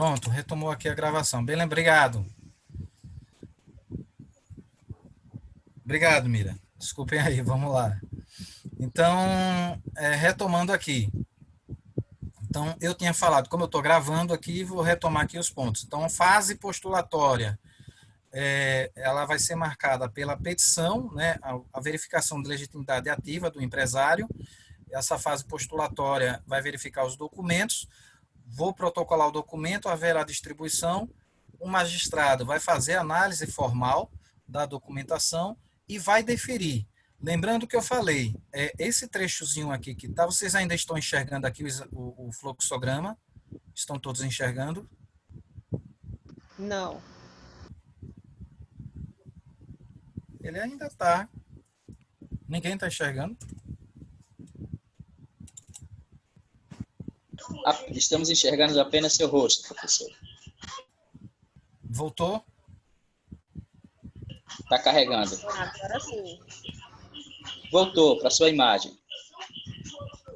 Pronto, retomou aqui a gravação. Bem, obrigado. Obrigado, Mira. Desculpem aí, vamos lá. Então, retomando aqui. Então, eu tinha falado, como eu estou gravando aqui, vou retomar aqui os pontos. Então, fase postulatória, ela vai ser marcada pela petição, né, a verificação de legitimidade ativa do empresário. Essa fase postulatória vai verificar os documentos, vou protocolar o documento, haverá distribuição, o magistrado vai fazer análise formal da documentação e vai deferir. Lembrando que eu falei, esse trechozinho aqui que tá, vocês ainda estão enxergando aqui o fluxograma? Estão todos enxergando? Não. Ele ainda está. Ninguém está enxergando? Estamos enxergando apenas seu rosto, professor. Voltou? Está carregando. Agora sim. Voltou para sua imagem.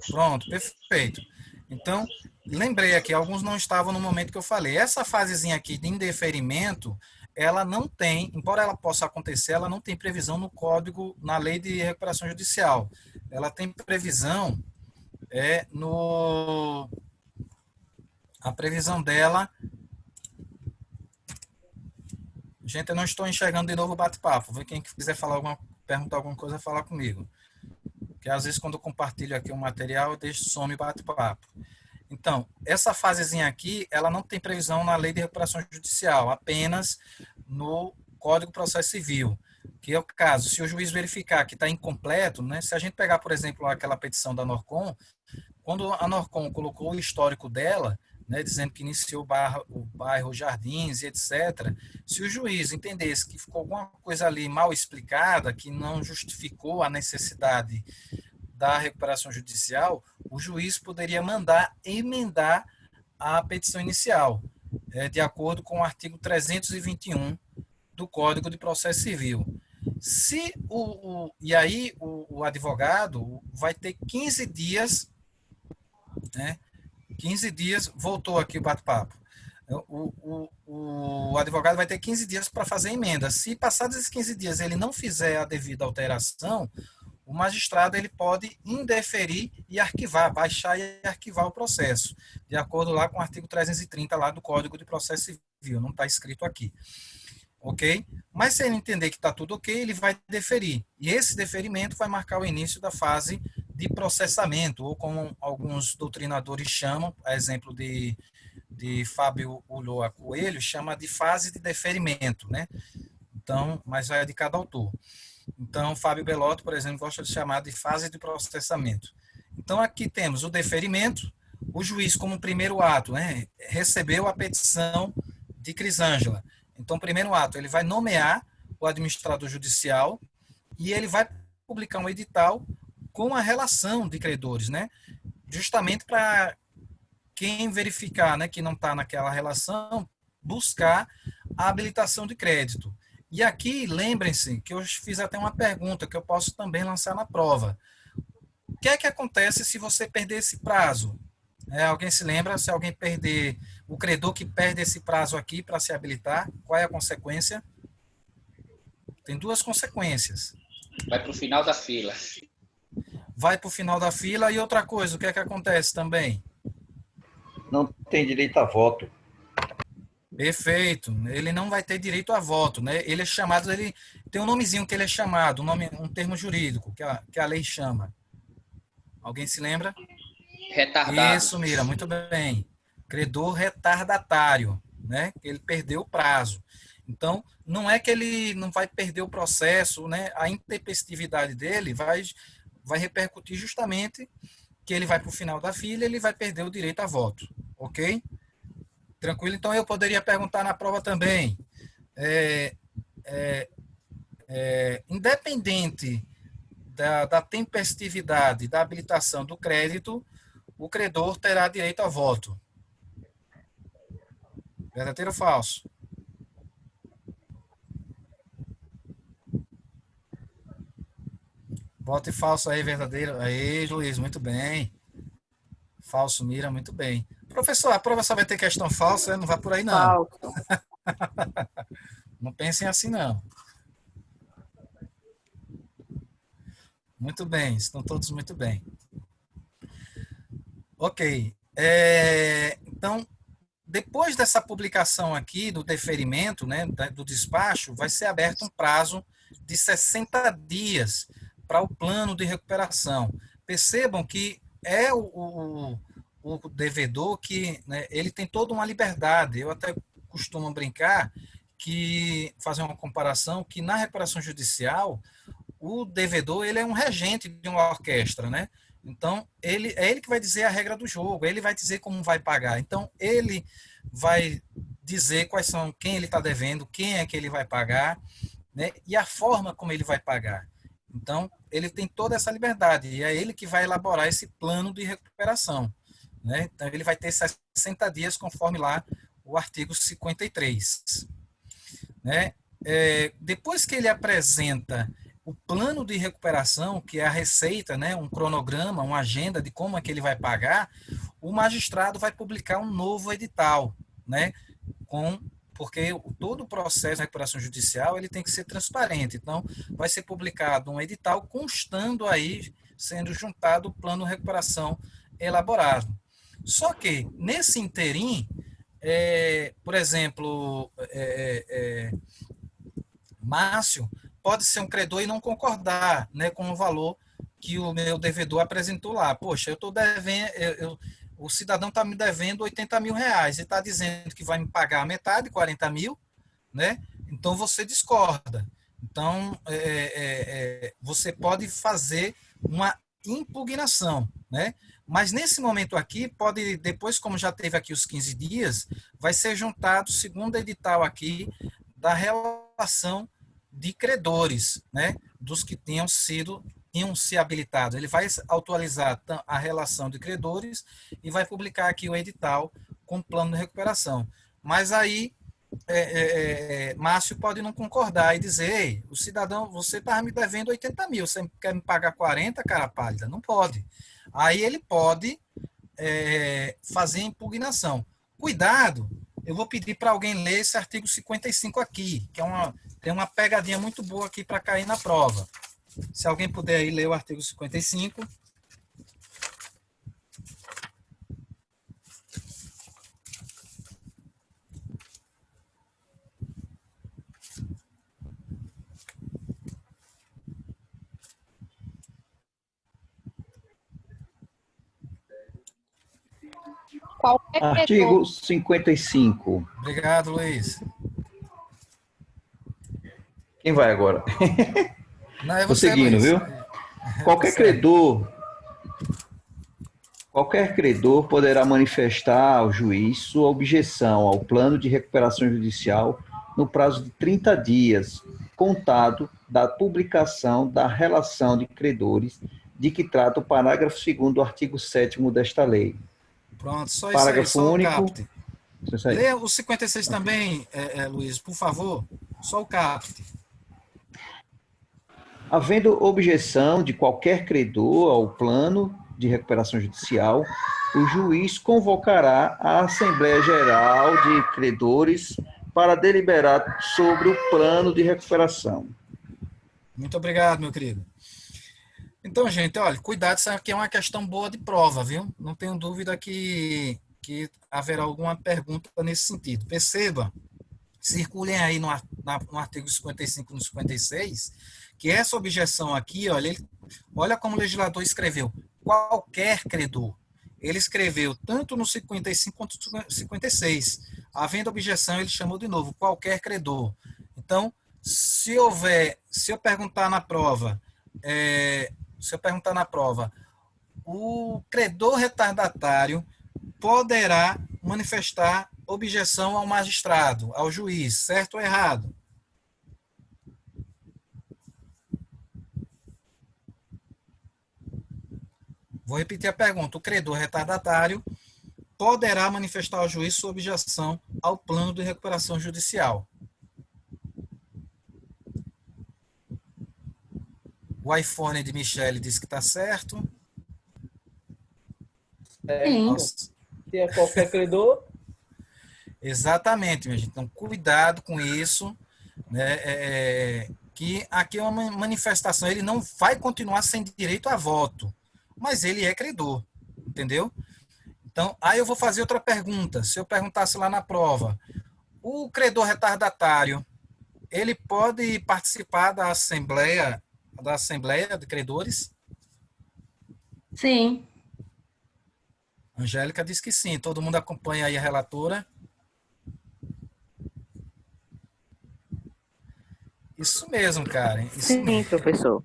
Pronto, perfeito. Então, lembrei aqui, alguns não estavam no momento que eu falei. Essa fasezinha aqui de indeferimento, ela não tem, embora ela possa acontecer, ela não tem previsão no código, na lei de recuperação judicial. Ela tem previsão, a previsão dela... Gente, eu não estou enxergando de novo o bate-papo. Quem quiser perguntar alguma coisa, falar comigo. Porque às vezes quando eu compartilho aqui um material, eu deixo some o bate-papo. Então, essa fasezinha aqui, ela não tem previsão na lei de recuperação judicial, apenas no Código de Processo Civil. Que é o caso, se o juiz verificar que está incompleto, né? Se a gente pegar, por exemplo, aquela petição da Norcom, quando a Norcom colocou o histórico dela, né, dizendo que iniciou o bairro Jardins e etc., se o juiz entendesse que ficou alguma coisa ali mal explicada, que não justificou a necessidade da recuperação judicial, o juiz poderia mandar emendar a petição inicial, de acordo com o artigo 321 do Código de Processo Civil. E aí o advogado vai ter 15 dias, né? 15 dias, voltou aqui o bate-papo. O advogado vai ter 15 dias para fazer emenda. Se passados esses 15 dias ele não fizer a devida alteração, o magistrado ele pode indeferir e arquivar, baixar e arquivar o processo, de acordo lá com o artigo 330 lá do Código de Processo Civil, não está escrito aqui. Ok? Mas se ele entender que está tudo ok, ele vai deferir. E esse deferimento vai marcar o início da fase de processamento, ou como alguns doutrinadores chamam, a exemplo de Fábio Ulloa Coelho, chama de fase de deferimento, né? Então, mas vai de cada autor. Então, Fábio Belotto, por exemplo, gosta de chamar de fase de processamento. Então, aqui temos o deferimento, o juiz, como primeiro ato, né, recebeu a petição de Crisângela. Então, primeiro ato, ele vai nomear o administrador judicial e ele vai publicar um edital com a relação de credores, né, justamente para quem verificar, né, que não está naquela relação, buscar a habilitação de crédito. E aqui, lembrem-se que eu fiz até uma pergunta que eu posso também lançar na prova. O que é que acontece se você perder esse prazo? Alguém se lembra? Se alguém perder, o credor que perde esse prazo aqui para se habilitar, qual é a consequência? Tem duas consequências. Vai para o final da fila. Vai para o final da fila e outra coisa, o que é que acontece também? Não tem direito a voto. Perfeito. Ele não vai ter direito a voto, né? Ele é chamado, ele tem um nomezinho que ele é chamado, um termo jurídico que a lei chama. Alguém se lembra? Retardado. Isso, Mira, muito bem. Credor retardatário, né? Ele perdeu o prazo. Então, não é que ele não vai perder o processo, né? A intempestividade dele vai repercutir justamente que ele vai para o final da fila, ele vai perder o direito a voto, ok? Tranquilo? Então, eu poderia perguntar na prova também, independente da tempestividade da habilitação do crédito, o credor terá direito a voto. Verdadeiro ou falso? Voto e falso aí, verdadeiro. Aí, Luiz, muito bem. Falso, Mira, muito bem. Professor, a prova só vai ter questão falsa, não vai por aí não. Falso. Não pensem assim não. Muito bem, estão todos muito bem. Ok. Então, depois dessa publicação aqui do deferimento, né, do despacho, vai ser aberto um prazo de 60 dias para o plano de recuperação. Percebam que é o devedor que, né, ele tem toda uma liberdade. Eu até costumo brincar fazer uma comparação, que na recuperação judicial, o devedor ele é um regente de uma orquestra, né? Então, é ele que vai dizer a regra do jogo, ele vai dizer como vai pagar. Então, ele vai dizer quem ele está devendo, quem é que ele vai pagar, né? E a forma como ele vai pagar. Então, ele tem toda essa liberdade, e é ele que vai elaborar esse plano de recuperação, né? Então, ele vai ter 60 dias, conforme lá o artigo 53. Né? Depois que ele apresenta o plano de recuperação, que é a receita, né, um cronograma, uma agenda de como é que ele vai pagar, o magistrado vai publicar um novo edital, né, porque todo o processo de recuperação judicial ele tem que ser transparente. Então, vai ser publicado um edital constando aí, sendo juntado o plano de recuperação elaborado. Só que, nesse interim, por exemplo, Márcio pode ser um credor e não concordar, né, com o valor que o meu devedor apresentou lá. Poxa, eu estou devendo, o cidadão está me devendo 80 mil reais e está dizendo que vai me pagar a metade, 40 mil, né? Então você discorda. Então você pode fazer uma impugnação, né? Mas nesse momento aqui, depois, como já teve aqui os 15 dias, vai ser juntado o segundo edital aqui da relação de credores, né? Dos que tinham se habilitado. Ele vai atualizar a relação de credores e vai publicar aqui o edital com plano de recuperação. Mas aí, Márcio pode não concordar e dizer: ei, o cidadão, você está me devendo 80 mil, você quer me pagar 40, cara pálida? Não pode. Aí ele pode fazer impugnação. Cuidado, eu vou pedir para alguém ler esse artigo 55 aqui, que tem uma pegadinha muito boa aqui para cair na prova. Se alguém puder aí ler o artigo 55. Qualquer Artigo credor, 55. Obrigado, Luiz. Quem vai agora? Não, é Estou você, seguindo, Luiz. viu? Qualquer credor poderá manifestar ao juiz sua objeção ao plano de recuperação judicial no prazo de 30 dias, contado da publicação da relação de credores de que trata o parágrafo 2º do artigo 7º desta lei. Pronto, só isso aí, Parágrafo só o único. caput. Isso aí. Lê o 56 também, Luiz, por favor. Só o caput. Havendo objeção de qualquer credor ao plano de recuperação judicial, o juiz convocará a Assembleia Geral de Credores para deliberar sobre o plano de recuperação. Muito obrigado, meu querido. Então, gente, olha, cuidado, isso aqui é uma questão boa de prova, viu? Não tenho dúvida que haverá alguma pergunta nesse sentido. Perceba, circulem aí no artigo 55 e no 56, que essa objeção aqui, olha como o legislador escreveu, qualquer credor. Ele escreveu tanto no 55 quanto no 56. Havendo objeção, ele chamou de novo, qualquer credor. Então, se eu perguntar na prova, o credor retardatário poderá manifestar objeção ao magistrado, ao juiz, certo ou errado? Vou repetir a pergunta. O credor retardatário poderá manifestar ao juiz sua objeção ao plano de recuperação judicial. O iPhone de Michele diz que está certo. sim. Nossa. repente é qualquer credor. Exatamente, minha gente. Então, cuidado com isso, né? Que aqui é uma manifestação, ele não vai continuar sem direito a voto, mas ele é credor, entendeu? Então, aí eu vou fazer outra pergunta. Se eu perguntasse lá na prova, o credor retardatário, ele pode participar da assembleia de credores? Sim. Angélica diz que sim. Todo mundo acompanha aí a relatora. Isso mesmo, Karen. Isso Sim, mesmo. professor.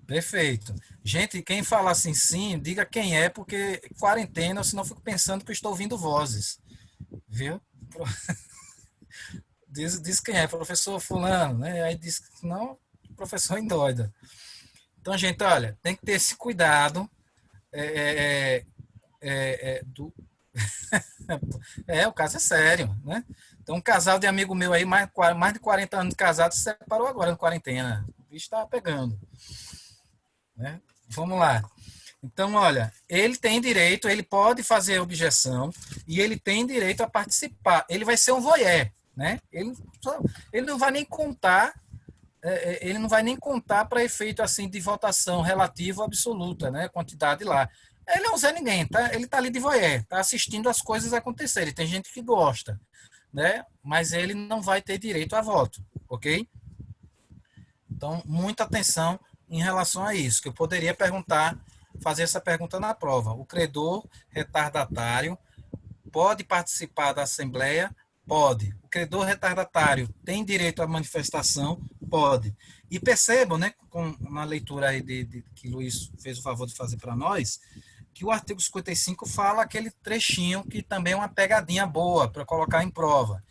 Perfeito. Gente, quem fala assim sim, diga quem é, porque quarentena, senão eu fico pensando que eu estou ouvindo vozes. Viu? Diz quem é, professor fulano, né? Aí diz que não, professor endoida. Então, gente, olha, tem que ter esse cuidado do... o caso é sério, né? Então, um casal de amigo meu aí, mais de 40 anos de casado, se separou agora na quarentena. O bicho está pegando. Né? Vamos lá. Então, olha, ele tem direito, ele pode fazer objeção e ele tem direito a participar. Ele vai ser um voyeur, né? Ele não vai nem contar, ele não vai nem contar para efeito assim de votação relativa ou absoluta, né? Quantidade lá. Ele não usa ninguém, tá? Ele tá ali de voyeur, tá assistindo as coisas acontecerem. Tem gente que gosta, né? Mas ele não vai ter direito a voto, ok? Então, muita atenção em relação a isso, que eu poderia fazer essa pergunta na prova. O credor retardatário pode participar da assembleia? Pode. O credor retardatário tem direito à manifestação? Pode. E percebam, né, na leitura aí que Luiz fez o favor de fazer para nós, que o artigo 55 fala aquele trechinho que também é uma pegadinha boa para colocar em prova,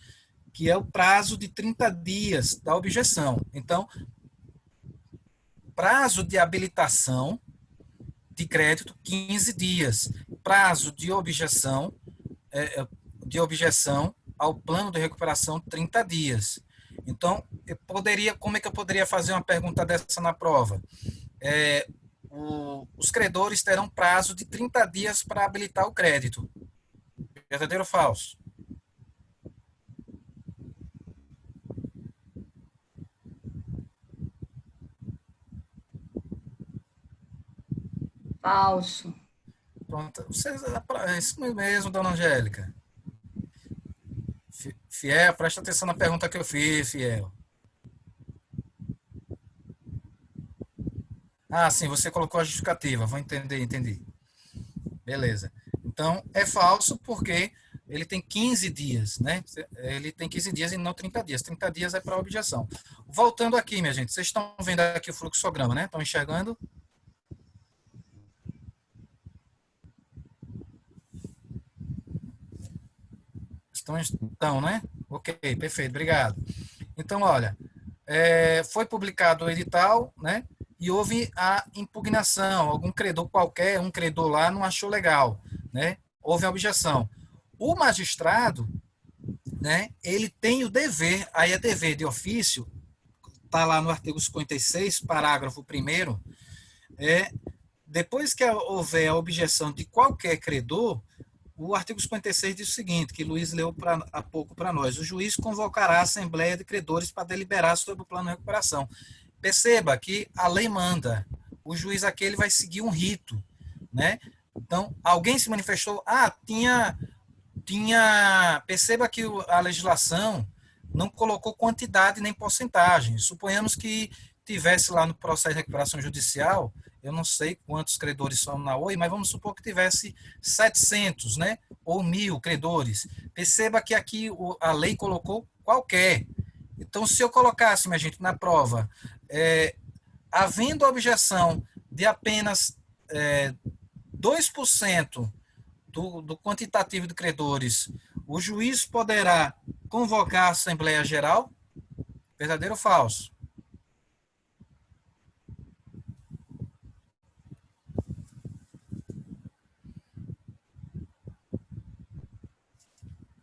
que é o prazo de 30 dias da objeção. Então, prazo de habilitação de crédito, 15 dias. Prazo de objeção ao plano de recuperação, 30 dias. Então, como é que eu poderia fazer uma pergunta dessa na prova? Os credores terão prazo de 30 dias para habilitar o crédito. Verdadeiro ou falso? Falso. Pronto. É isso mesmo, dona Angélica. Fiel, presta atenção na pergunta que eu fiz, Fiel. Ah, sim, você colocou a justificativa. Vou entender, entendi. Beleza. Então, é falso porque ele tem 15 dias, né? Ele tem 15 dias e não 30 dias. 30 dias é para objeção. Voltando aqui, minha gente, vocês estão vendo aqui o fluxograma, né? Estão enxergando? Estão, né? Ok, perfeito, obrigado. Então, olha, foi publicado o edital, né? E houve a impugnação. Algum credor qualquer, um credor lá, não achou legal, né? Houve a objeção. O magistrado, né? Ele tem o dever, aí é dever de ofício, está lá no artigo 56, parágrafo 1º, depois que houver a objeção de qualquer credor, o artigo 56 diz o seguinte, que Luiz leu há pouco para nós: o juiz convocará a Assembleia de Credores para deliberar sobre o plano de recuperação. Perceba que a lei manda. O juiz aqui ele vai seguir um rito, né? Então, alguém se manifestou, perceba que a legislação não colocou quantidade nem porcentagem. Suponhamos que tivesse lá no processo de recuperação judicial, eu não sei quantos credores são na OI, mas vamos supor que tivesse 700, né? Ou 1.000 credores. Perceba que aqui a lei colocou qualquer. Então, se eu colocasse, minha gente, na prova, havendo objeção de apenas 2% do quantitativo de credores, o juiz poderá convocar a Assembleia Geral? Verdadeiro ou falso?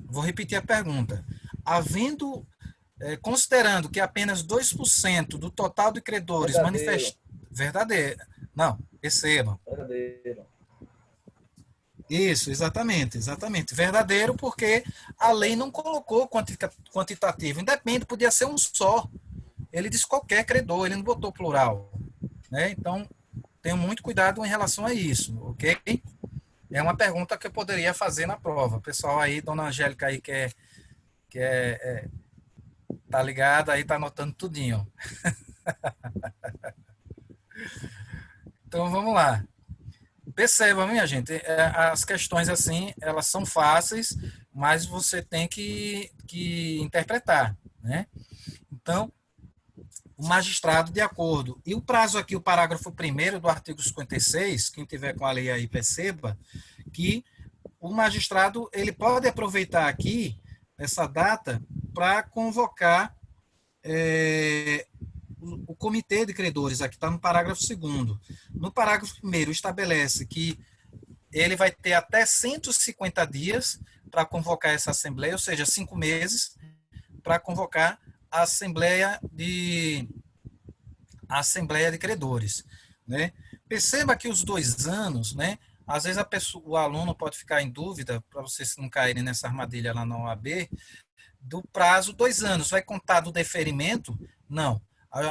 Vou repetir a pergunta. Considerando que apenas 2% do total de credores manifestaram... Verdadeiro. Não, percebam. Verdadeiro. Isso, exatamente, exatamente. Verdadeiro porque a lei não colocou quantitativo. Independente, podia ser um só. Ele disse qualquer credor, ele não botou plural. Né? Então, tenho muito cuidado em relação a isso, ok? É uma pergunta que eu poderia fazer na prova. O pessoal aí, dona Angélica aí, tá ligada aí, tá anotando tudinho. Então, vamos lá. Perceba, minha gente, as questões assim, elas são fáceis, mas você tem que interpretar, né? Então, o magistrado, de acordo. E o prazo aqui, o parágrafo 1º do artigo 56, quem tiver com a lei aí, perceba que o magistrado, ele pode aproveitar aqui essa data para convocar o comitê de credores, aqui está no parágrafo 2º. No parágrafo 1º, estabelece que ele vai ter até 150 dias para convocar essa assembleia, ou seja, 5 meses, para convocar a assembleia de credores. Né? Perceba que os 2 anos, né, às vezes o aluno pode ficar em dúvida, para vocês não caírem nessa armadilha lá na OAB, do prazo 2 anos. Vai contar do deferimento? Não.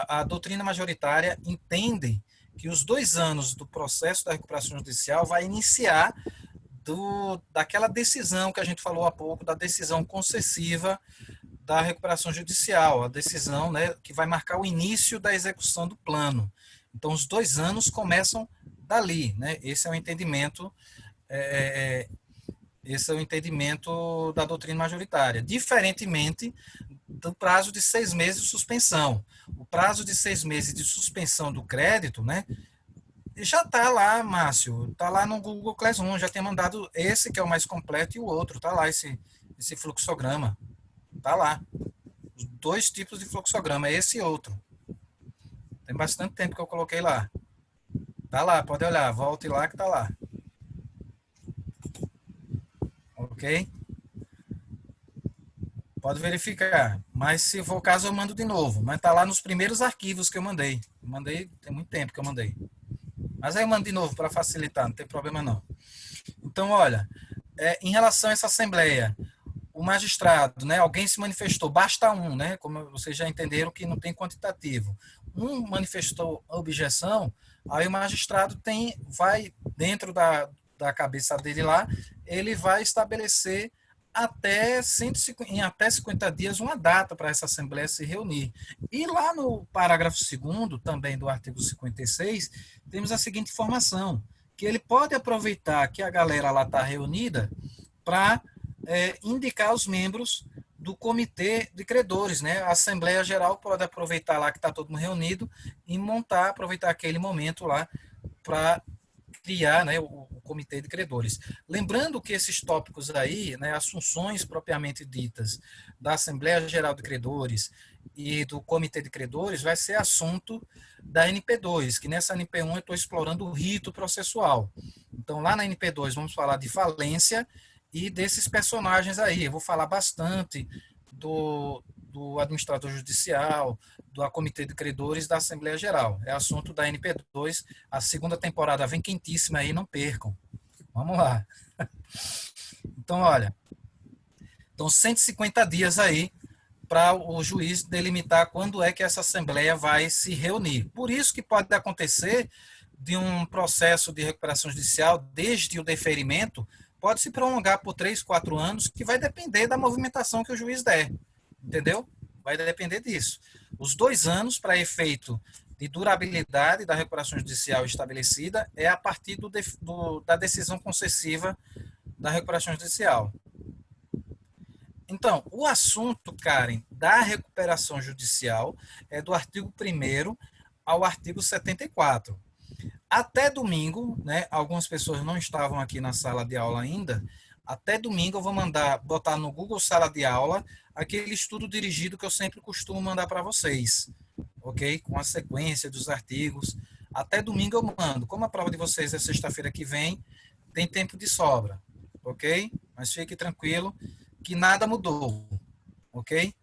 A doutrina majoritária entende que os 2 anos do processo da recuperação judicial vai iniciar daquela decisão que a gente falou há pouco, da decisão concessiva da recuperação judicial, a decisão, né, que vai marcar o início da execução do plano. Então, os 2 anos começam dali, né? Esse é o entendimento da doutrina majoritária, diferentemente do prazo de 6 meses de suspensão. O prazo de 6 meses de suspensão do crédito, né, já está lá, Márcio, está lá no Google Classroom, já tem mandado esse que é o mais completo e o outro, está lá esse fluxograma, está lá. Os 2 tipos de fluxograma, esse e outro. Tem bastante tempo que eu coloquei lá. Está lá, pode olhar, volte lá que está lá. Ok? Pode verificar. Mas se for o caso, eu mando de novo. Mas está lá nos primeiros arquivos que eu mandei. Tem muito tempo que eu mandei. Mas aí eu mando de novo para facilitar, não tem problema não. Então, olha, em relação a essa assembleia, o magistrado, né, alguém se manifestou, basta um, né, como vocês já entenderam que não tem quantitativo. Um manifestou a objeção, aí o magistrado vai dentro da cabeça dele lá, ele vai estabelecer em até 50 dias uma data para essa Assembleia se reunir. E lá no parágrafo 2º, também do artigo 56, temos a seguinte informação, que ele pode aproveitar que a galera lá está reunida para indicar os membros do comitê de credores, né? A Assembleia Geral pode aproveitar lá que está todo mundo reunido e aproveitar aquele momento lá para criar, né, o comitê de credores. Lembrando que esses tópicos aí, né, as funções propriamente ditas da Assembleia Geral de Credores e do comitê de credores vai ser assunto da NP2, que nessa NP1 eu estou explorando o rito processual. Então, lá na NP2 vamos falar de falência e desses personagens aí. Eu vou falar bastante do administrador judicial, do comitê de credores da Assembleia Geral. É assunto da NP2. A 2ª temporada vem quentíssima aí, não percam. Vamos lá. Então, olha, 150 dias aí para o juiz delimitar quando é que essa Assembleia vai se reunir. Por isso que pode acontecer de um processo de recuperação judicial, desde o deferimento, pode se prolongar por 3, 4 anos, que vai depender da movimentação que o juiz der. Entendeu? Vai depender disso. Os 2 anos, para efeito de durabilidade da recuperação judicial estabelecida, é a partir da decisão concessiva da recuperação judicial. Então, o assunto, Karen, da recuperação judicial é do artigo 1º ao artigo 74. Até domingo, né, algumas pessoas não estavam aqui na sala de aula ainda, até domingo eu vou botar no Google Sala de Aula aquele estudo dirigido que eu sempre costumo mandar para vocês, ok? Com a sequência dos artigos. Até domingo eu mando. Como a prova de vocês é sexta-feira que vem, tem tempo de sobra, ok? Mas fique tranquilo que nada mudou, ok?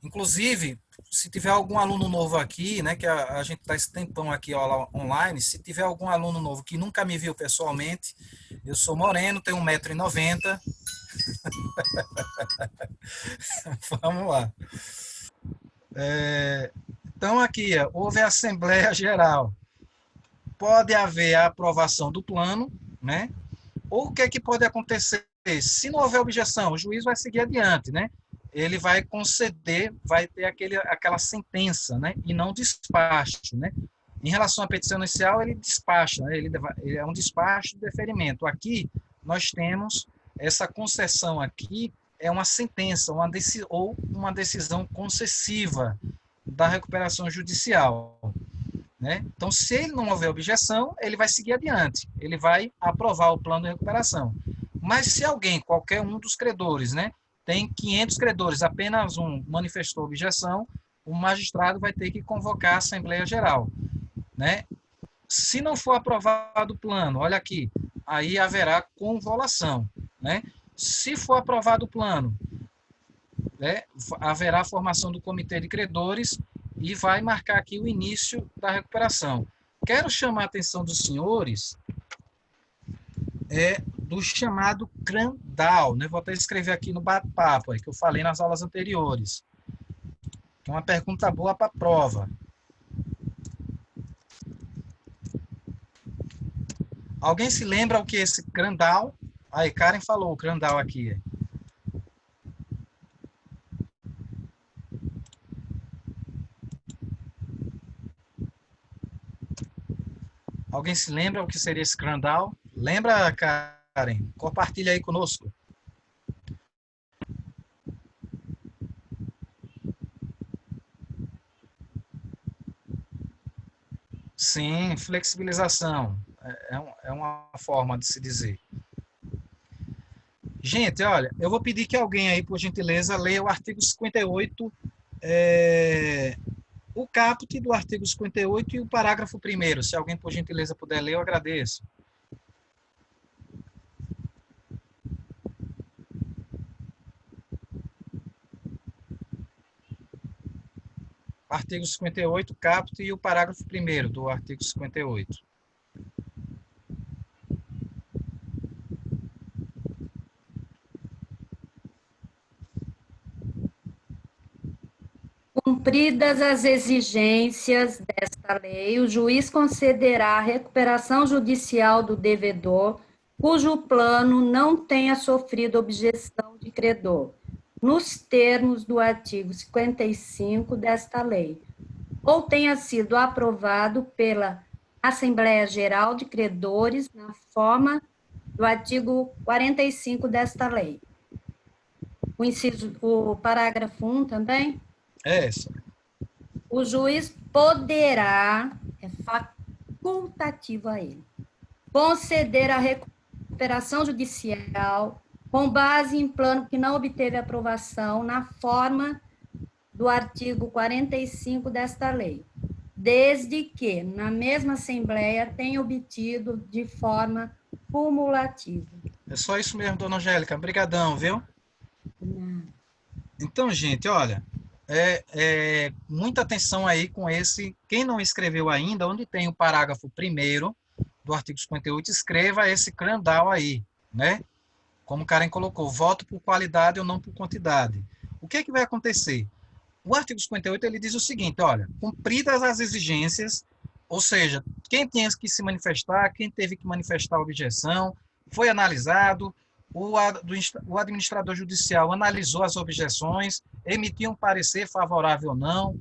Inclusive, se tiver algum aluno novo aqui, né, que a gente está esse tempão aqui ó, online, se tiver algum aluno novo que nunca me viu pessoalmente, eu sou moreno, tenho 1,90 m. Vamos lá. Então, aqui, houve a Assembleia Geral. Pode haver a aprovação do plano, né? Ou o que é que pode acontecer? Se não houver objeção, o juiz vai seguir adiante, né? Ele vai conceder, vai ter aquela sentença, né? E não despacho, né? Em relação à petição inicial, ele despacha, né? Ele é um despacho de deferimento. Aqui, nós temos essa concessão aqui, é uma sentença, ou uma decisão concessiva da recuperação judicial, né? Então, se ele não houver objeção, ele vai seguir adiante, ele vai aprovar o plano de recuperação. Mas se alguém, qualquer um dos credores, né, tem 500 credores, apenas um manifestou objeção, o magistrado vai ter que convocar a Assembleia Geral, né? Se não for aprovado o plano, olha aqui, aí haverá convolução, né? Se for aprovado o plano, né, haverá a formação do comitê de credores e vai marcar aqui o início da recuperação. Quero chamar a atenção dos senhores do chamado CRANDAL, né? Vou até escrever aqui no bate-papo, que eu falei nas aulas anteriores. É uma pergunta boa para a prova. Alguém se lembra o que é esse CRANDAL? Aí, Karen falou o CRANDAL aqui. Alguém se lembra o que seria esse CRANDAL? Lembra, Karen? Compartilha aí conosco. Sim, flexibilização. É uma forma de se dizer. Gente, olha, eu vou pedir que alguém aí, por gentileza, leia o artigo 58, o caput do artigo 58 e o parágrafo 1º. Se alguém, por gentileza, puder ler, eu agradeço. Artigo 58, caput e o parágrafo 1º do artigo 58. Cumpridas as exigências desta lei, o juiz concederá a recuperação judicial do devedor, cujo plano não tenha sofrido objeção de credor, nos termos do artigo 55 desta lei, ou tenha sido aprovado pela Assembleia Geral de Credores na forma do artigo 45 desta lei. O parágrafo 1 também? Essa. O juiz poderá, é facultativo a ele, conceder a recuperação judicial com base em plano que não obteve aprovação na forma do artigo 45 desta lei, desde que, na mesma Assembleia, tenha obtido de forma cumulativa. É só isso mesmo, dona Angélica. Obrigadão, viu? Então, gente, olha, muita atenção aí com esse. Quem não escreveu ainda, onde tem o parágrafo 1º do artigo 58, escreva esse CRANDAL aí, né? Como o Karen colocou, voto por qualidade ou não por quantidade. O que é que vai acontecer? O artigo 58, ele diz o seguinte, olha, cumpridas as exigências, ou seja, quem tinha que se manifestar, quem teve que manifestar a objeção, foi analisado, o administrador judicial analisou as objeções, emitiu um parecer favorável ou não,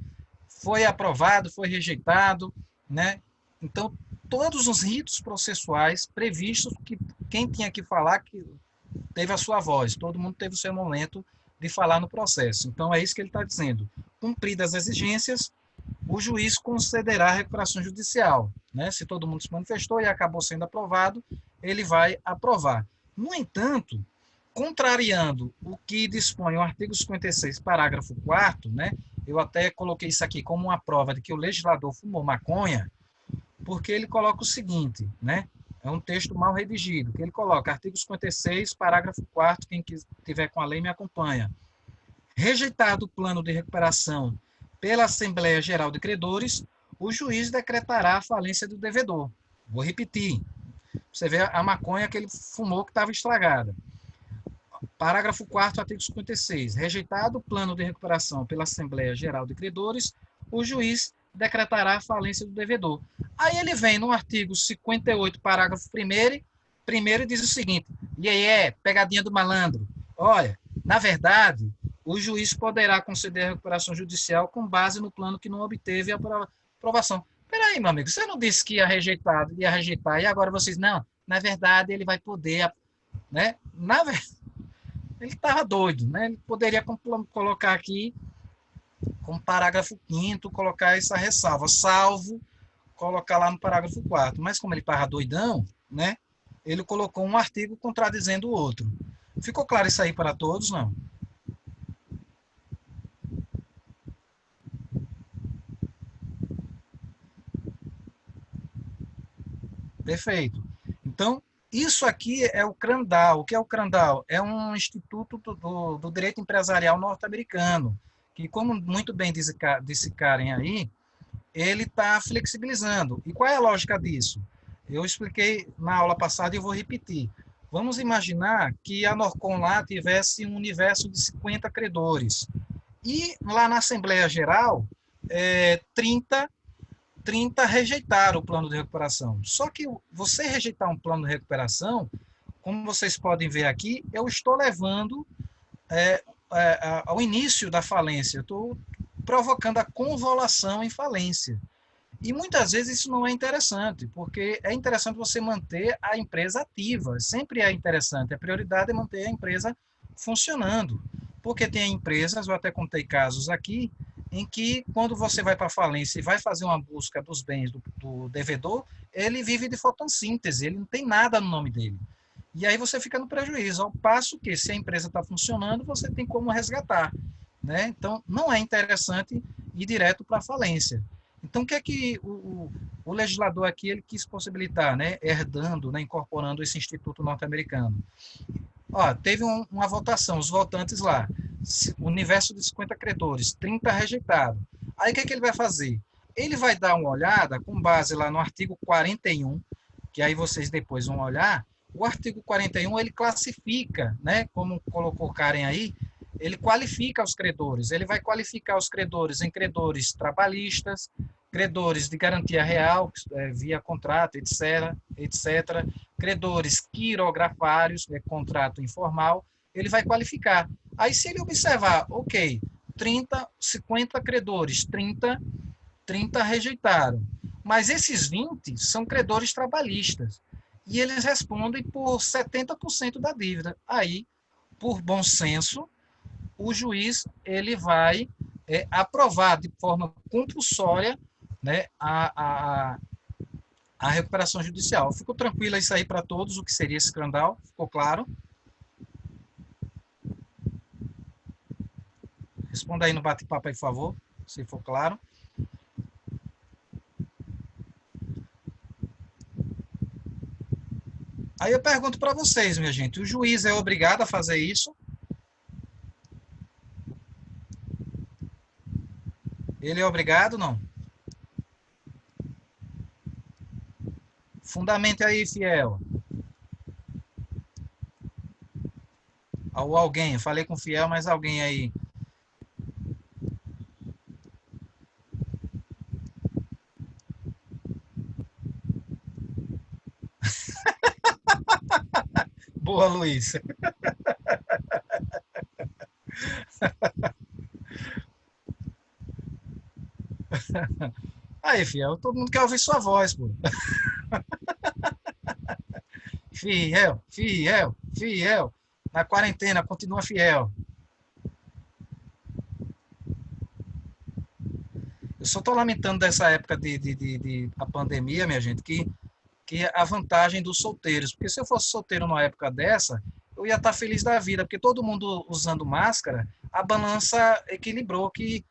foi aprovado, foi rejeitado, né? Então, todos os ritos processuais previstos, que quem tinha que falar, que teve a sua voz, todo mundo teve o seu momento de falar no processo. Então, é isso que ele está dizendo. Cumpridas as exigências, o juiz concederá a recuperação judicial, né? Se todo mundo se manifestou e acabou sendo aprovado, ele vai aprovar. No entanto, contrariando o que dispõe o artigo 56, parágrafo 4º, né? Eu até coloquei isso aqui como uma prova de que o legislador fumou maconha, porque ele coloca o seguinte, né? É um texto mal redigido, que ele coloca, artigo 56, parágrafo 4º, quem tiver com a lei me acompanha. Rejeitado o plano de recuperação pela Assembleia Geral de Credores, o juiz decretará a falência do devedor. Vou repetir. Você vê a maconha que ele fumou que estava estragada. Parágrafo 4º, artigo 56. Rejeitado o plano de recuperação pela Assembleia Geral de Credores, o juiz decretará a falência do devedor. Aí ele vem no artigo 58, parágrafo 1º, e diz o seguinte: e aí pegadinha do malandro. Olha, na verdade, o juiz poderá conceder a recuperação judicial com base no plano que não obteve a aprovação. Peraí, meu amigo, você não disse que ia rejeitar, e agora vocês, não, na verdade, ele vai poder, né? Na verdade, ele estava doido, né? Ele poderia colocar aqui, como parágrafo 5º, colocar essa ressalva, salvo colocar lá no parágrafo 4º. Mas como ele estava doidão, né? Ele colocou um artigo contradizendo o outro. Ficou claro isso aí para todos, não? Perfeito. Então, isso aqui é o CRANDAL. O que é o CRANDAL? É um instituto do direito empresarial norte-americano, que, como muito bem disse Karen aí, ele está flexibilizando. E qual é a lógica disso? Eu expliquei na aula passada e eu vou repetir. Vamos imaginar que a Norcom lá tivesse um universo de 50 credores. E lá na Assembleia Geral, 30 rejeitaram o plano de recuperação. Só que você rejeitar um plano de recuperação, como vocês podem ver aqui, eu estou levando ao início da falência. Eu estou provocando a convolução em falência. E muitas vezes isso não é interessante, porque é interessante você manter a empresa ativa. Sempre é interessante. A prioridade é manter a empresa funcionando. Porque tem empresas, eu até contei casos aqui, em que quando você vai para a falência e vai fazer uma busca dos bens do devedor, ele vive de fotossíntese, ele não tem nada no nome dele. E aí você fica no prejuízo, ao passo que, se a empresa está funcionando, você tem como resgatar, né? Então, não é interessante ir direto para a falência. Então, o que é que o legislador aqui ele quis possibilitar, né? Herdando, né? Incorporando esse instituto norte-americano? Teve uma votação, os votantes lá, universo de 50 credores, 30 rejeitados. Aí, o que é que ele vai fazer? Ele vai dar uma olhada, com base lá no artigo 41, que aí vocês depois vão olhar. O artigo 41, ele classifica, né, como colocou Karen aí, ele qualifica os credores. Ele vai qualificar os credores em credores trabalhistas, credores de garantia real, via contrato, etc. Credores quirografários, contrato informal, ele vai qualificar. Aí, se ele observar, ok, 50 credores, 30 rejeitaram, mas esses 20 são credores trabalhistas, e eles respondem por 70% da dívida. Aí, por bom senso, o juiz ele vai aprovar de forma compulsória, né, a recuperação judicial. Ficou tranquilo isso aí para todos, o que seria esse CRANDAL? Ficou claro? Responda aí no bate-papo aí, por favor, se for claro. Aí eu pergunto para vocês, minha gente, o juiz é obrigado a fazer isso? Ele é obrigado, não? Fundamente aí, fiel. Ou alguém, eu falei com fiel, mas alguém aí. Boa, Luiz. Aí, fiel, todo mundo quer ouvir sua voz, pô. Fiel, fiel, fiel. Na quarentena, continua fiel. Eu só estou lamentando dessa época de a pandemia, minha gente, que a vantagem dos solteiros. Porque se eu fosse solteiro numa época dessa, eu ia estar feliz da vida, porque todo mundo usando máscara, a balança equilibrou, que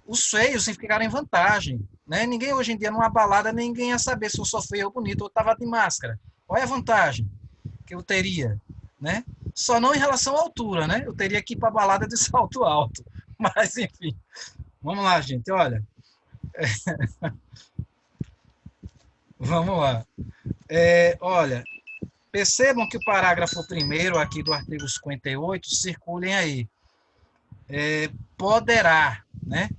os feios ficaram em vantagem. Né? Ninguém hoje em dia, numa balada, ninguém ia saber se eu sou feio ou bonito ou estava de máscara. Qual é a vantagem que eu teria? Né? Só não em relação à altura, né? Eu teria que ir para a balada de salto alto. Mas, enfim. Vamos lá, gente, olha. Vamos lá. Olha, percebam que o parágrafo 1º aqui do artigo 58, circulem aí. Poderá, né?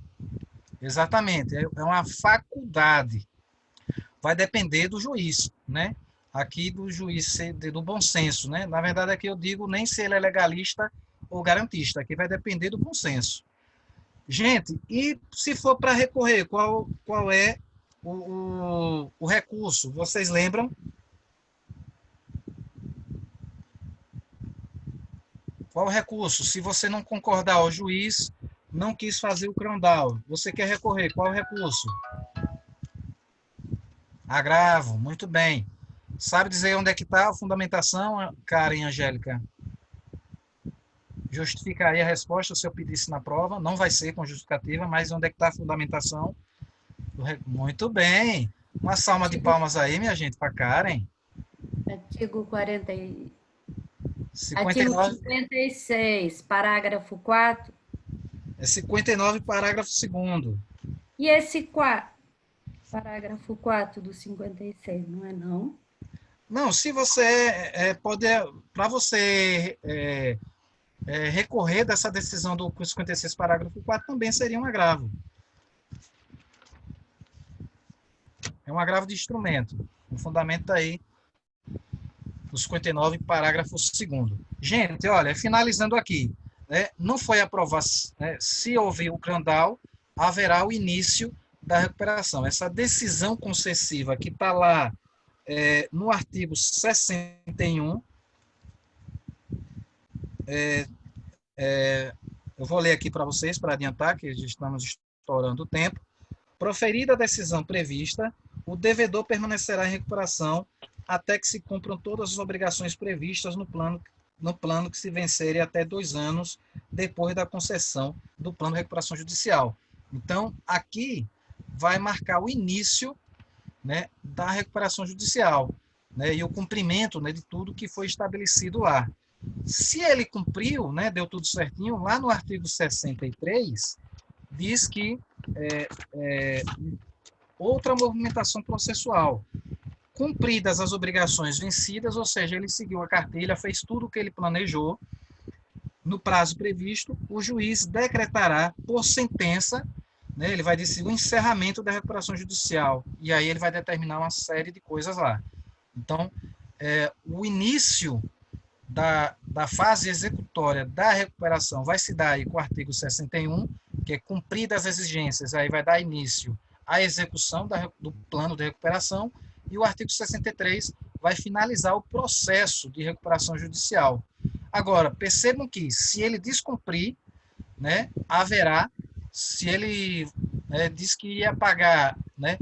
Exatamente, é uma faculdade. Vai depender do juiz, né? Aqui do juiz do bom senso, né? Na verdade, aqui eu digo nem se ele é legalista ou garantista, aqui vai depender do bom senso. Gente, e se for para recorrer, qual é o recurso? Vocês lembram? Qual o recurso? Se você não concordar, o juiz não quis fazer o crondown, você quer recorrer, qual o recurso? Agravo, muito bem. Sabe dizer onde é que está a fundamentação, Karen Angélica? Justificaria a resposta se eu pedisse na prova, não vai ser com justificativa, mas onde é que está a fundamentação? Muito bem. Uma salva de palmas aí, minha gente, para Karen. Artigo 40 59, artigo 56, parágrafo 4. É 59, parágrafo 2º. E esse 4, parágrafo 4 do 56, não é não? Não, se você pode, para você recorrer dessa decisão do 56, parágrafo 4, também seria um agravo. É um agravo de instrumento. O fundamento está aí, no 59, parágrafo 2º. Gente, olha, finalizando aqui, não foi aprovado, se houver o crondown, haverá o início da recuperação. Essa decisão concessiva que está lá no artigo 61, eu vou ler aqui para vocês, para adiantar, que já estamos estourando o tempo. Proferida a decisão prevista, o devedor permanecerá em recuperação até que se cumpram todas as obrigações previstas no plano que se vencerem até 2 anos depois da concessão do plano de recuperação judicial. Então, aqui vai marcar o início, né, da recuperação judicial, né, e o cumprimento, né, de tudo que foi estabelecido lá. Se ele cumpriu, né, deu tudo certinho, lá no artigo 63, diz que outra movimentação processual. Cumpridas as obrigações vencidas, ou seja, ele seguiu a cartilha, fez tudo o que ele planejou, no prazo previsto, o juiz decretará por sentença, né, ele vai decidir o encerramento da recuperação judicial, e aí ele vai determinar uma série de coisas lá. Então, o início da fase executória da recuperação vai se dar aí com o artigo 61, que é cumpridas as exigências, aí vai dar início à execução do plano de recuperação, e o artigo 63 vai finalizar o processo de recuperação judicial. Agora, percebam que, se ele descumprir, né, haverá, se ele diz que ia pagar, né,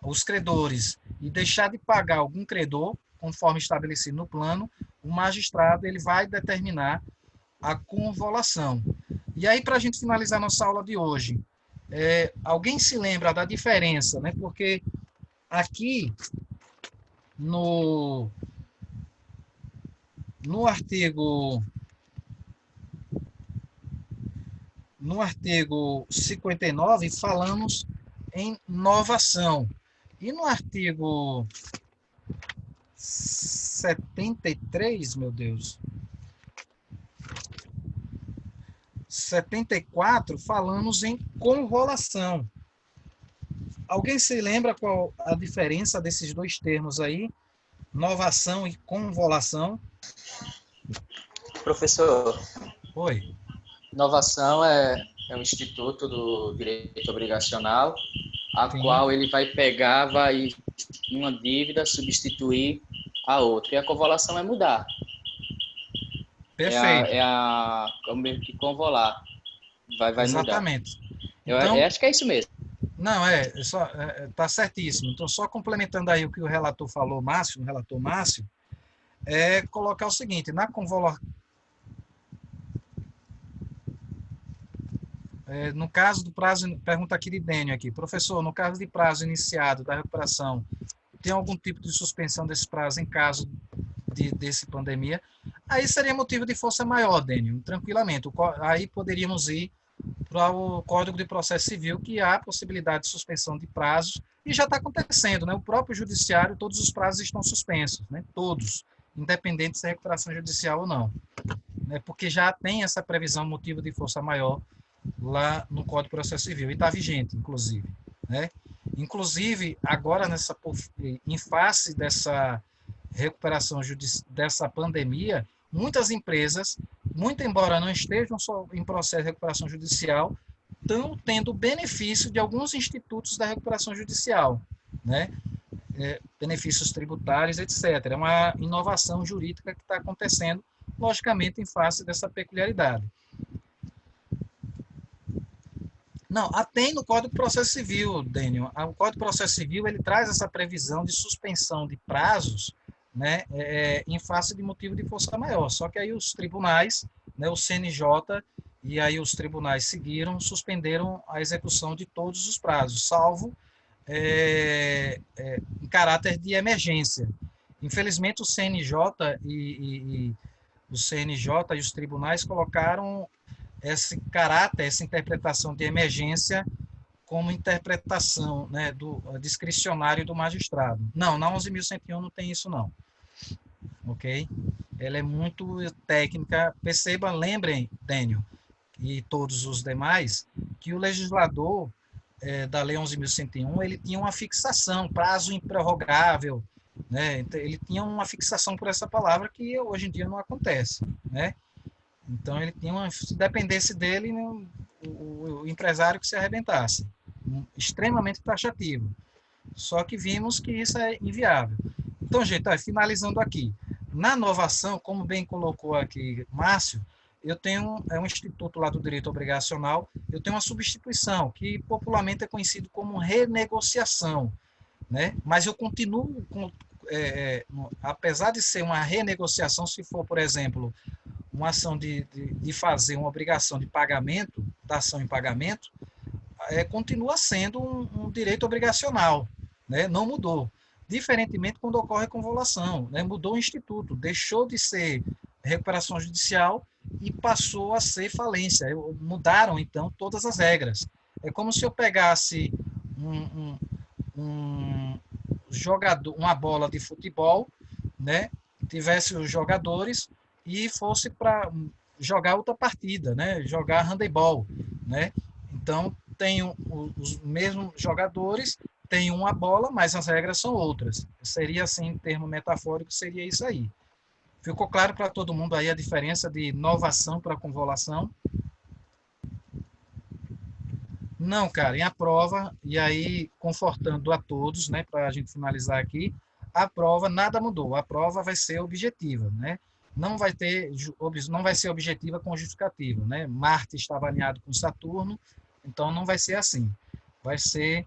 os credores e deixar de pagar algum credor, conforme estabelecido no plano, o magistrado ele vai determinar a convolução. E aí, para a gente finalizar nossa aula de hoje, alguém se lembra da diferença, né? Porque aqui no artigo 59 falamos em novação, e no artigo 73, meu Deus, 74, falamos em convolução. Alguém se lembra qual a diferença desses dois termos aí? Novação e convolução? Professor, Oi. inovação é um instituto do direito obrigacional, a Sim. qual ele vai pegar, vai uma dívida substituir a outra. E a convolução é mudar. Perfeito. É o mesmo que convolar. Vai Exatamente. mudar. Então, Eu acho que é isso mesmo. não, tá certíssimo. Então, só complementando aí o que o relator falou, o relator Márcio, colocar o seguinte, na convolução, no caso do prazo, pergunta aqui de Dênio aqui, professor, no caso de prazo iniciado da recuperação, tem algum tipo de suspensão desse prazo em caso desse pandemia? Aí seria motivo de força maior, Dênio, tranquilamente. Aí poderíamos ir para o Código de Processo Civil, que há possibilidade de suspensão de prazos, e já está acontecendo, né? O próprio judiciário, todos os prazos estão suspensos, né? Todos, independente se é recuperação judicial ou não, né? Porque já tem essa previsão motivo de força maior lá no Código de Processo Civil, e está vigente, inclusive, né? Inclusive, agora, em face dessa recuperação dessa pandemia, muitas empresas, muito embora não estejam só em processo de recuperação judicial, estão tendo benefício de alguns institutos da recuperação judicial, né? Benefícios tributários, etc. É uma inovação jurídica que está acontecendo, logicamente, em face dessa peculiaridade. Não, tem no Código de Processo Civil, Daniel. O Código de Processo Civil ele traz essa previsão de suspensão de prazos, né, em face de motivo de força maior. Só que aí os tribunais, né, o CNJ, e aí os tribunais suspenderam a execução de todos os prazos, salvo em caráter de emergência. Infelizmente, o CNJ e os tribunais colocaram esse caráter, essa interpretação de emergência como interpretação, né, do discricionário do magistrado. Não, na 11.101 não tem isso, não. Ok? Ela é muito técnica. Perceba, lembrem, Dênio, e todos os demais, que o legislador da Lei 11.101, ele tinha uma fixação, prazo improrrogável, né? Ele tinha uma fixação por essa palavra que hoje em dia não acontece, né? Então, ele tinha se dependesse dele, o empresário que se arrebentasse. Extremamente taxativo. Só que vimos que isso é inviável. Então, gente, finalizando aqui. Na inovação, como bem colocou aqui Márcio, eu tenho um instituto lá do direito obrigacional, eu tenho uma substituição, que popularmente é conhecido como renegociação, né? Mas eu continuo, apesar de ser uma renegociação, se for, por exemplo, uma ação de fazer uma obrigação de pagamento, da ação em pagamento, continua sendo um direito obrigacional, né? Não mudou. Diferentemente quando ocorre convolução, né? Mudou o instituto, deixou de ser recuperação judicial e passou a ser falência. Mudaram, então, todas as regras. É como se eu pegasse um jogador, uma bola de futebol, né? Tivesse os jogadores e fosse para jogar outra partida, né? Jogar handebol, né? Então, tem os mesmos jogadores, tem uma bola, mas as regras são outras. Seria assim, em termo metafórico, seria isso aí. Ficou claro para todo mundo aí a diferença de inovação para convolução? Não, cara, em a prova, e aí confortando a todos, né, para a gente finalizar aqui, a prova nada mudou, a prova vai ser objetiva, né? Não vai ser objetiva com justificativa, né? Marte estava alinhado com Saturno, então não vai ser assim. Vai ser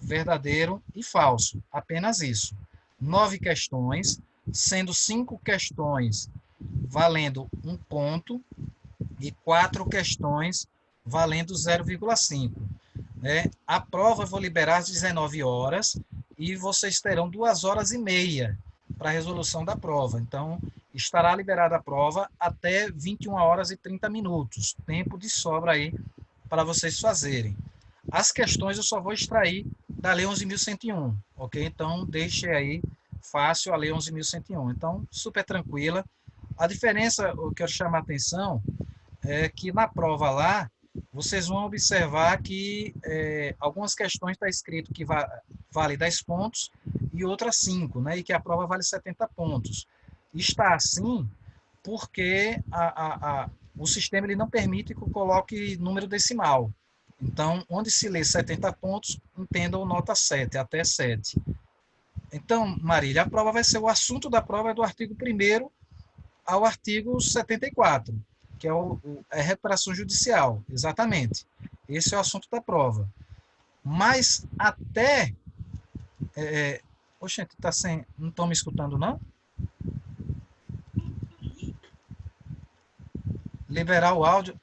verdadeiro e falso, apenas isso. 9 questões, sendo 5 questões valendo 1 ponto e 4 questões valendo 0,5. Né? A prova eu vou liberar às 19 horas e vocês terão 2 horas e meia para a resolução da prova. Então, estará liberada a prova até 21 horas e 30 minutos, tempo de sobra aí para vocês fazerem. As questões eu só vou extrair da Lei 11.101, ok? Então, deixe aí fácil a Lei 11.101. Então, super tranquila. A diferença, eu quero chamar a atenção, é que na prova lá, vocês vão observar que algumas questões está escrito que vale 10 pontos e outras 5, né? E que a prova vale 70 pontos. Está assim porque o sistema ele não permite que eu coloque número decimal. Então, onde se lê 70 pontos, entendam nota 7, até 7. Então, Marília, a prova vai ser, o assunto da prova é do artigo 1º ao artigo 74, que é recuperação judicial, exatamente. Esse é o assunto da prova. Mas até... Oxente, não estão me escutando, não? Liberar o áudio.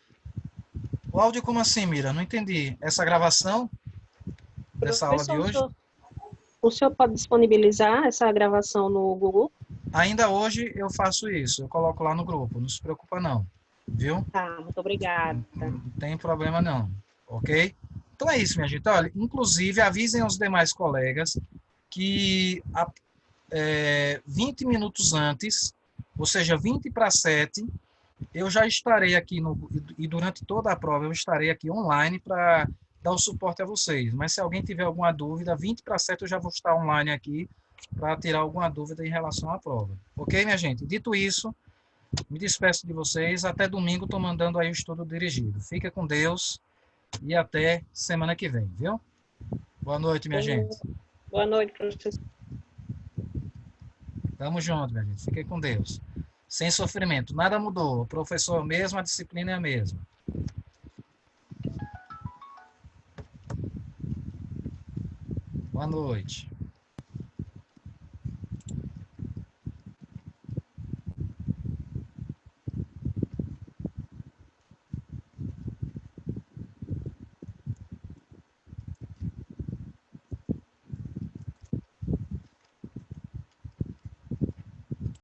O áudio como assim, Mira? Não entendi. Essa gravação dessa aula de hoje? O senhor pode disponibilizar essa gravação no Google? Ainda hoje eu faço isso. Eu coloco lá no grupo. Não se preocupa, não. viu? Tá, muito obrigada. Não tem problema não, ok? Então é isso, minha gente. Olha, inclusive, avisem aos demais colegas que 20 minutos antes, ou seja, 20 para 7, eu já estarei aqui, e durante toda a prova eu estarei aqui online para dar o suporte a vocês. Mas se alguém tiver alguma dúvida, 20 para 7 eu já vou estar online aqui para tirar alguma dúvida em relação à prova. Ok, minha gente? Dito isso, me despeço de vocês. Até domingo estou mandando aí o estudo dirigido. Fica com Deus e até semana que vem, viu? Boa noite, minha gente. Boa noite, professor. Tamo junto, minha gente. Fiquem com Deus. Sem sofrimento. Nada mudou. O professor mesmo, a disciplina é a mesma. Boa noite.